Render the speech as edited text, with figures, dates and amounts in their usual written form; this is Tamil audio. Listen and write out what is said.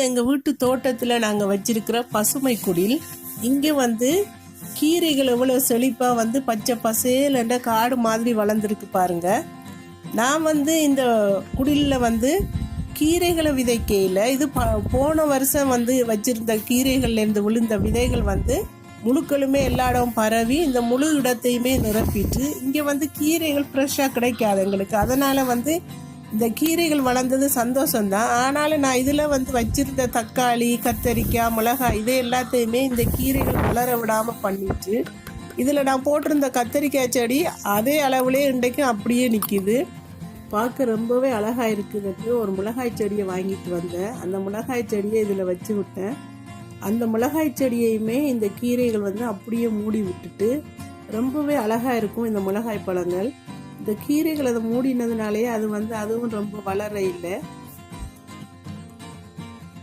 எங்கள் வீட்டு தோட்டத்தில் நாங்கள் வச்சிருக்கிற பசுமை குடில். இங்கே வந்து கீரைகள் எவ்வளோ செழிப்பாக வந்து பச்சை பசேலண்ட காடு மாதிரி வளர்ந்துருக்கு பாருங்க. நான் வந்து இந்த குடிலில் வந்து கீரைகளை விதைக்கையில் இது போன வருஷம் வந்து வச்சிருந்த கீரைகள்லேருந்து விழுந்த விதைகள் வந்து முழுக்களுமே எல்லா இடம் பரவி இந்த முழு இடத்தையுமே நிரப்பிட்டு இங்கே வந்து கீரைகள் ஃப்ரெஷ்ஷாக கிடைக்காது எங்களுக்கு. அதனால் வந்து இந்த கீரைகள் வளர்ந்தது சந்தோஷம்தான். ஆனாலும் நான் இதில் வந்து வச்சிருந்த தக்காளி, கத்தரிக்காய், மிளகாய் இது எல்லாத்தையுமே இந்த கீரைகள் வளர விடாமல் பண்ணிட்டு இதில் நான் போட்டிருந்த கத்தரிக்காய் செடி அதே அளவுலேயே இன்றைக்கும் அப்படியே நிற்கிது. பார்க்க ரொம்பவே அழகாக இருக்குதுன்னு ஒரு மிளகாய் செடியை வாங்கிட்டு வந்தேன். அந்த மிளகாய் செடியை இதில் வச்சு விட்டேன். அந்த மிளகாய் செடியையுமே இந்த கீரைகள் வந்து அப்படியே மூடி விட்டுட்டு ரொம்பவே அழகாக இருக்கும் இந்த மிளகாய் பழங்கள். இந்த கீரைகள் அதை மூடினதுனாலே அது வந்து அதுவும் ரொம்ப வளர இல்லை.